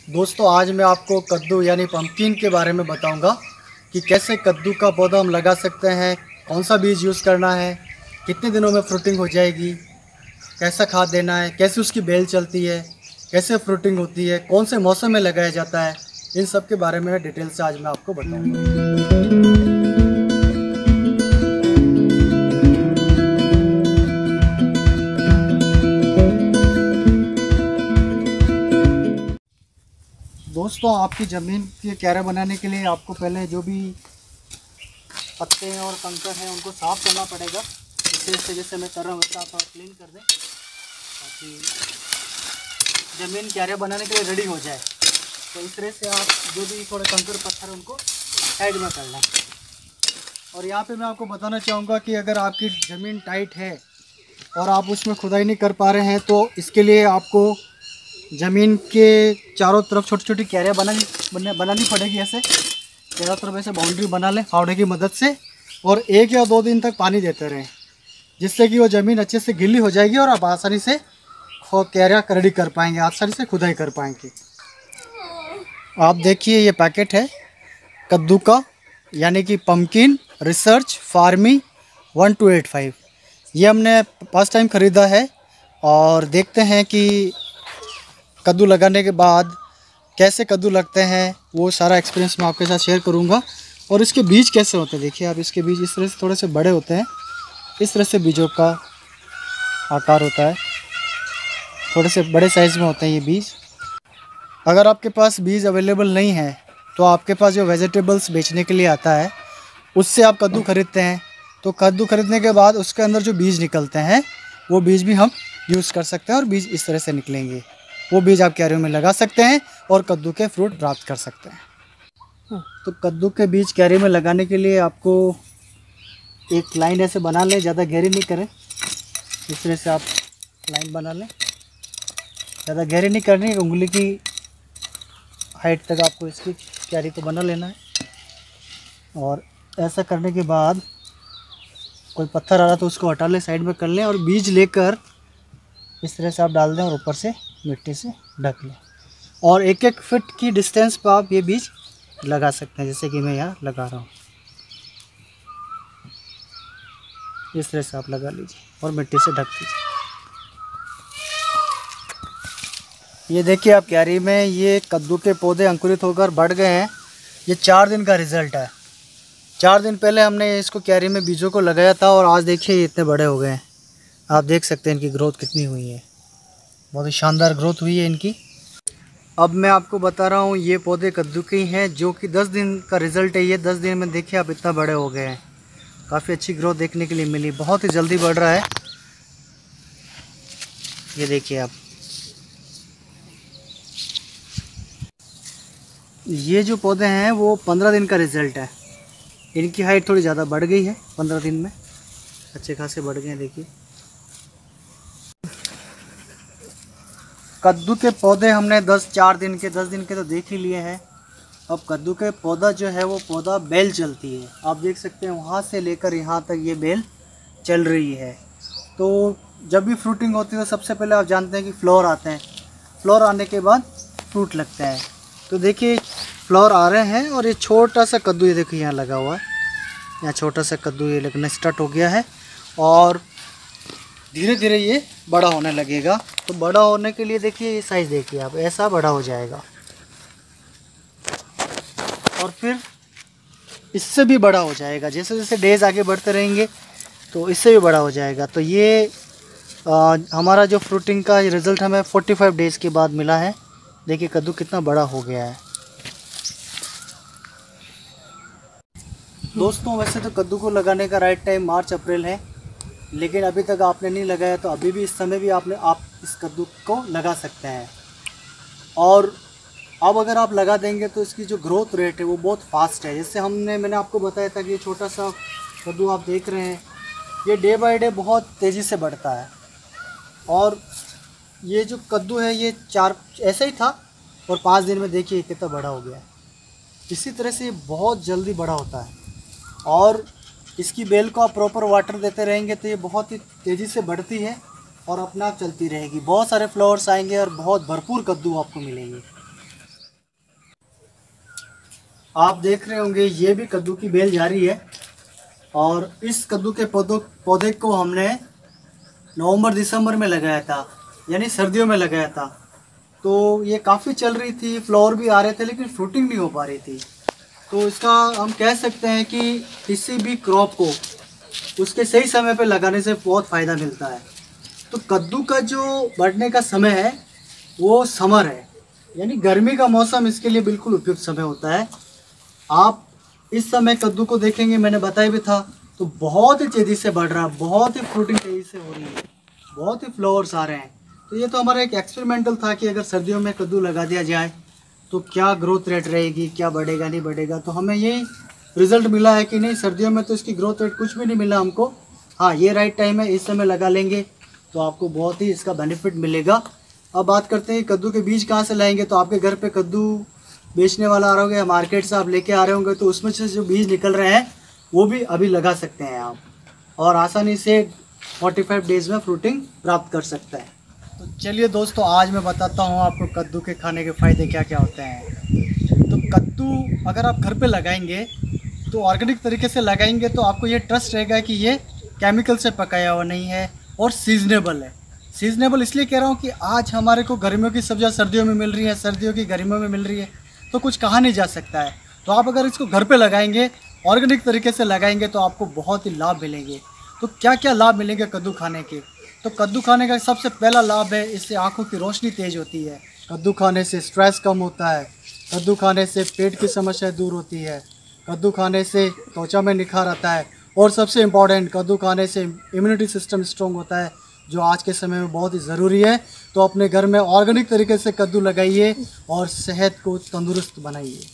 दोस्तों आज मैं आपको कद्दू यानी पम्पकिन के बारे में बताऊंगा कि कैसे कद्दू का पौधा हम लगा सकते हैं, कौन सा बीज यूज़ करना है, कितने दिनों में फ्रूटिंग हो जाएगी, कैसा खाद देना है, कैसे उसकी बेल चलती है, कैसे फ्रूटिंग होती है, कौन से मौसम में लगाया जाता है। इन सब के बारे में डिटेल से आज मैं आपको बताऊँगा। दोस्तों आपकी ज़मीन की क्यारा बनाने के लिए आपको पहले जो भी पत्ते हैं और कंकड़ हैं उनको साफ़ करना पड़ेगा। इसे जैसे मैं कर रहा हूँ वैसे आप क्लीन कर दें ताकि ज़मीन क्यारे बनाने के लिए रेडी हो जाए। तो इस तरह से आप जो भी थोड़े कंकड़ पत्थर हैं उनको साइड में कर लें। और यहाँ पे मैं आपको बताना चाहूँगा कि अगर आपकी ज़मीन टाइट है और आप उसमें खुदाई नहीं कर पा रहे हैं तो इसके लिए आपको ज़मीन के चारों तरफ छोटी छोटी क्यारियाँ बनानी पड़ेगी। ऐसे चारों तरफ ऐसे बाउंड्री बना लें फावड़े की मदद से, और 1 या 2 दिन तक पानी देते रहें, जिससे कि वो ज़मीन अच्छे से गीली हो जाएगी और आप आसानी से क्यारियाँ रेडी कर पाएंगे, आसानी से खुदाई कर पाएंगे। आप देखिए ये पैकेट है कद्दू का, यानी कि पम्पकिन रिसर्च फार्मिंग 1285। ये हमने फर्स्ट टाइम ख़रीदा है और देखते हैं कि कद्दू लगाने के बाद कैसे कद्दू लगते हैं, वो सारा एक्सपीरियंस मैं आपके साथ शेयर करूंगा। और इसके बीज कैसे होते हैं, देखिए आप इसके बीज इस तरह से थोड़े से बड़े होते हैं, इस तरह से बीजों का आकार होता है, थोड़े से बड़े साइज़ में होते हैं ये बीज। अगर आपके पास बीज अवेलेबल नहीं है तो आपके पास जो वेजिटेबल्स बेचने के लिए आता है उससे आप कद्दू ख़रीदते हैं। तो कद्दू ख़रीदने के बाद उसके अंदर जो बीज निकलते हैं वो बीज भी हम यूज़ कर सकते हैं, और बीज इस तरह से निकलेंगे। वो बीज आप क्यारियों में लगा सकते हैं और कद्दू के फ्रूट प्राप्त कर सकते हैं। तो कद्दू के बीज क्यारी में लगाने के लिए आपको एक लाइन ऐसे बना लें, ज़्यादा गहरी नहीं करें, इस तरह से आप लाइन बना लें। ज़्यादा गहरी नहीं करनी, उंगली की हाइट तक आपको इसकी क्यारी को बना लेना है। और ऐसा करने के बाद कोई पत्थर आ रहा तो उसको हटा लें, साइड में कर लें, और बीज लेकर इस तरह से आप डाल दें और ऊपर से मिट्टी से ढक लें। और 1-1 फीट की डिस्टेंस पर आप ये बीज लगा सकते हैं, जैसे कि मैं यहाँ लगा रहा हूँ। इस तरह से आप लगा लीजिए और मिट्टी से ढक दीजिए। ये देखिए आप क्यारी में ये कद्दू के पौधे अंकुरित होकर बढ़ गए हैं। ये 4 दिन का रिज़ल्ट है। 4 दिन पहले हमने इसको क्यारी में बीजों को लगाया था और आज देखिए ये इतने बड़े हो गए हैं। आप देख सकते हैं इनकी ग्रोथ कितनी हुई है, बहुत ही शानदार ग्रोथ हुई है इनकी। अब मैं आपको बता रहा हूँ ये पौधे कद्दू के ही हैं, जो कि 10 दिन का रिज़ल्ट है। ये 10 दिन में देखिए आप इतना बड़े हो गए हैं। काफ़ी अच्छी ग्रोथ देखने के लिए मिली, बहुत ही जल्दी बढ़ रहा है। ये देखिए आप, ये जो पौधे हैं वो 15 दिन का रिज़ल्ट है। इनकी हाइट थोड़ी ज़्यादा बढ़ गई है 15 दिन में, अच्छे खासे बढ़ गए हैं। देखिए कद्दू के पौधे हमने 10 दिन के तो देख ही लिए हैं। अब कद्दू के पौधा जो है वो पौधा बेल चलती है। आप देख सकते हैं वहाँ से लेकर यहाँ तक ये बेल चल रही है। तो जब भी फ्रूटिंग होती है तो सबसे पहले आप जानते हैं कि फ्लावर आते हैं, फ्लावर आने के बाद फ्रूट लगते हैं। तो देखिए फ्लावर आ रहे हैं और ये छोटा सा कद्दू, ये देखिए यहाँ लगा हुआ है, यहाँ छोटा सा कद्दू ये लगना स्टार्ट हो गया है और धीरे धीरे ये बड़ा होने लगेगा। तो बड़ा होने के लिए देखिए ये साइज़ देखिए आप, ऐसा बड़ा हो जाएगा और फिर इससे भी बड़ा हो जाएगा। जैसे जैसे डेज़ आगे बढ़ते रहेंगे तो इससे भी बड़ा हो जाएगा। तो ये हमारा जो फ्रूटिंग का रिज़ल्ट हमें 45 डेज़ के बाद मिला है। देखिए कद्दू कितना बड़ा हो गया है। दोस्तों वैसे तो कद्दू को लगाने का राइट टाइम मार्च अप्रैल है, लेकिन अभी तक आपने नहीं लगाया तो अभी भी इस समय भी आप इस कद्दू को लगा सकते हैं। और अब अगर आप लगा देंगे तो इसकी जो ग्रोथ रेट है वो बहुत फास्ट है। जैसे मैंने आपको बताया था कि ये छोटा सा कद्दू आप देख रहे हैं, ये डे बाय डे बहुत तेज़ी से बढ़ता है। और ये जो कद्दू है ये 4 ऐसा ही था और 5 दिन में देखिए कितना बड़ा हो गया है। इसी तरह से ये बहुत जल्दी बड़ा होता है और इसकी बेल को आप प्रॉपर वाटर देते रहेंगे तो ये बहुत ही तेज़ी से बढ़ती है और अपने आप चलती रहेगी। बहुत सारे फ्लावर्स आएंगे और बहुत भरपूर कद्दू आपको मिलेंगे। आप देख रहे होंगे ये भी कद्दू की बेल जारी है और इस कद्दू के पौधे को हमने नवंबर दिसंबर में लगाया था, यानी सर्दियों में लगाया था। तो ये काफ़ी चल रही थी, फ्लावर भी आ रहे थे, लेकिन फ्रूटिंग नहीं हो पा रही थी। तो इसका हम कह सकते हैं कि किसी भी क्रॉप को उसके सही समय पे लगाने से बहुत फ़ायदा मिलता है। तो कद्दू का जो बढ़ने का समय है वो समर है, यानी गर्मी का मौसम इसके लिए बिल्कुल उपयुक्त समय होता है। आप इस समय कद्दू को देखेंगे, मैंने बताया भी था, तो बहुत ही तेज़ी से बढ़ रहा है, बहुत ही फ्रूटिंग तेज़ी से हो रही है, बहुत ही फ्लावर्स आ रहे हैं। तो ये तो हमारा एक एक्सपेरिमेंटल था कि अगर सर्दियों में कद्दू लगा दिया जाए तो क्या ग्रोथ रेट रहेगी, क्या बढ़ेगा नहीं बढ़ेगा। तो हमें ये रिज़ल्ट मिला है कि नहीं, सर्दियों में तो इसकी ग्रोथ रेट कुछ भी नहीं मिला हमको। हाँ, ये राइट टाइम है, इस समय लगा लेंगे तो आपको बहुत ही इसका बेनिफिट मिलेगा। अब बात करते हैं कद्दू के बीज कहाँ से लाएंगे। तो आपके घर पे कद्दू बेचने वाला आ रहा होगा, मार्केट से आप लेके आ रहे होंगे, तो उसमें से जो बीज निकल रहे हैं वो भी अभी लगा सकते हैं आप, और आसानी से 45 डेज़ में फ्रूटिंग प्राप्त कर सकते हैं। तो चलिए दोस्तों, आज मैं बताता हूँ आपको कद्दू के खाने के फ़ायदे क्या क्या होते हैं। तो कद्दू अगर आप घर पे लगाएंगे तो ऑर्गेनिक तरीके से लगाएंगे तो आपको ये ट्रस्ट रहेगा कि ये केमिकल से पकाया हुआ नहीं है और सीजनेबल है। सीजनेबल इसलिए कह रहा हूँ कि आज हमारे को गर्मियों की सब्जियाँ सर्दियों में मिल रही है, सर्दियों की गर्मियों में मिल रही है, तो कुछ कहा नहीं जा सकता है। तो आप अगर इसको घर पे लगाएंगे, ऑर्गेनिक तरीके से लगाएंगे, तो आपको बहुत ही लाभ मिलेंगे। तो क्या क्या लाभ मिलेंगे कद्दू खाने के। तो कद्दू खाने का सबसे पहला लाभ है, इससे आँखों की रोशनी तेज़ होती है। कद्दू खाने से स्ट्रेस कम होता है, कद्दू खाने से पेट की समस्या दूर होती है, कद्दू खाने से त्वचा में निखार आता है, और सबसे इम्पॉर्टेंट, कद्दू खाने से इम्यूनिटी सिस्टम स्ट्रॉन्ग होता है, जो आज के समय में बहुत ही ज़रूरी है। तो अपने घर में ऑर्गेनिक तरीके से कद्दू लगाइए और सेहत को तंदुरुस्त बनाइए।